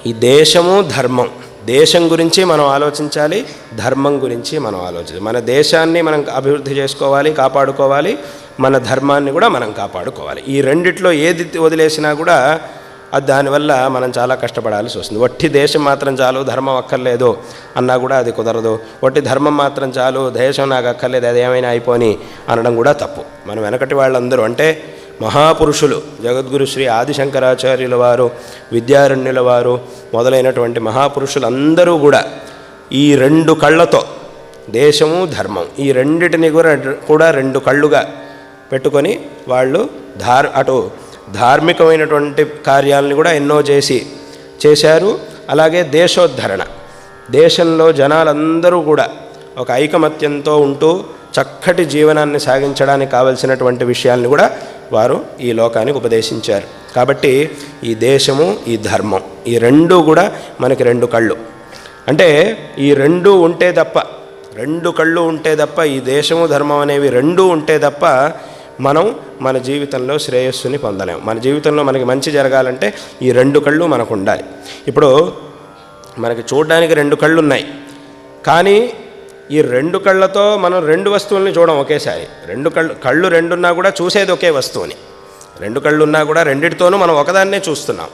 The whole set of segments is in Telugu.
ఈ దేశము ధర్మం, దేశం గురించి మనం ఆలోచించాలి, ధర్మం గురించి మనం ఆలోచించాలి. మన దేశాన్ని మనం అభివృద్ధి చేసుకోవాలి, కాపాడుకోవాలి, మన ధర్మాన్ని కూడా మనం కాపాడుకోవాలి. ఈ రెండిట్లో ఏది వదిలేసినా కూడా దానివల్ల మనం చాలా కష్టపడాల్సి వస్తుంది. వట్టి దేశం మాత్రం చాలు, ధర్మం అక్కర్లేదు అన్నా కూడా అది కుదరదు. వట్టి ధర్మం మాత్రం చాలు, దేశం నాకు అక్కర్లేదు, అది ఏమైనా అయిపోని అనడం కూడా తప్పు. మనం వెనకటి వాళ్ళందరూ అంటే మహాపురుషులు, జగద్గురు శ్రీ ఆదిశంకరాచార్యుల వారు, విద్యారణ్యుల వారు మొదలైనటువంటి మహాపురుషులందరూ కూడా ఈ రెండు కళ్ళతో, దేశము ధర్మం, ఈ రెండిటిని కూడా రెండు కళ్ళుగా పెట్టుకొని వాళ్ళు అటు ధార్మికమైనటువంటి కార్యాలని కూడా ఎన్నో చేశారు. అలాగే దేశోద్ధరణ, దేశంలో జనాలందరూ కూడా ఒక ఐకమత్యంతో ఉంటూ చక్కటి జీవనాన్ని సాగించడానికి కావలసినటువంటి విషయాల్ని కూడా వారు ఈ లోకానికి ఉపదేశించారు. కాబట్టి ఈ దేశము, ఈ ధర్మం, ఈ రెండూ కూడా మనకి రెండు కళ్ళు. అంటే ఈ రెండు ఉంటే తప్ప, రెండు కళ్ళు ఉంటే తప్ప, ఈ దేశము ధర్మం అనేవి రెండూ ఉంటే తప్ప మనం మన జీవితంలో శ్రేయస్సుని పొందలేము. మన జీవితంలో మనకి మంచి జరగాలంటే ఈ రెండు కళ్ళు మనకు ఉండాలి. ఇప్పుడు మనకి చూడడానికి రెండు కళ్ళు ఉన్నాయి, కానీ ఈ రెండు కళ్ళతో మనం రెండు వస్తువుల్ని చూడం ఒకేసారి. కళ్ళు రెండున్నా కూడా చూసేది ఒకే వస్తువుని. రెండు కళ్ళు ఉన్నా కూడా రెండిటితోనూ మనం ఒకదాన్నే చూస్తున్నాం.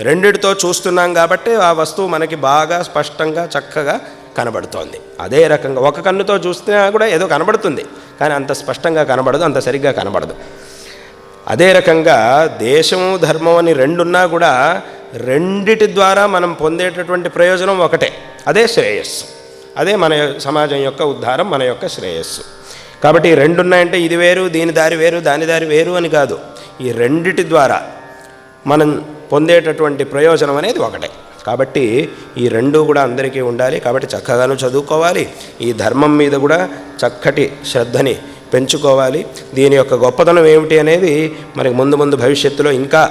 రెండిటితో చూస్తున్నాం కాబట్టి ఆ వస్తువు మనకి బాగా స్పష్టంగా చక్కగా కనబడుతోంది. అదే రకంగా ఒక కన్నుతో చూస్తున్నా కూడా ఏదో కనబడుతుంది, కానీ అంత స్పష్టంగా కనబడదు, అంత సరిగ్గా కనబడదు. అదే రకంగా దేశము ధర్మం అని రెండున్నా కూడా రెండిటి ద్వారా మనం పొందేటటువంటి ప్రయోజనం ఒకటే, అదే శ్రేయస్సు. అదే మన సమాజం యొక్క ఉద్ధారం, మన యొక్క శ్రేయస్సు. కాబట్టి ఈ రెండున్నాయంటే ఇది వేరు, దీని దారి వేరు, దాని దారి వేరు అని కాదు. ఈ రెండిటి ద్వారా మనం పొందేటటువంటి ప్రయోజనం అనేది ఒకటే. కాబట్టి ఈ రెండూ కూడా అందరికీ ఉండాలి. కాబట్టి చక్కగాను చదువుకోవాలి, ఈ ధర్మం మీద కూడా చక్కటి శ్రద్ధని పెంచుకోవాలి. దీని యొక్క గొప్పతనం ఏమిటి అనేది మనకి ముందు భవిష్యత్తులో ఇంకా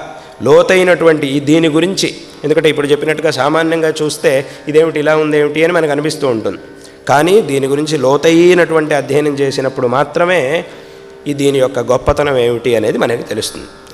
లోతైనటువంటి దీని గురించి, ఎందుకంటే ఇప్పుడు చెప్పినట్టుగా సామాన్యంగా చూస్తే ఇదేమిటి ఇలా ఉందేమిటి అని మనకు అనిపిస్తూ ఉంటుంది. కానీ దీని గురించి లోతైనటువంటి అధ్యయనం చేసినప్పుడు మాత్రమే దీని యొక్క గొప్పతనం ఏమిటి అనేది మనకి తెలుస్తుంది.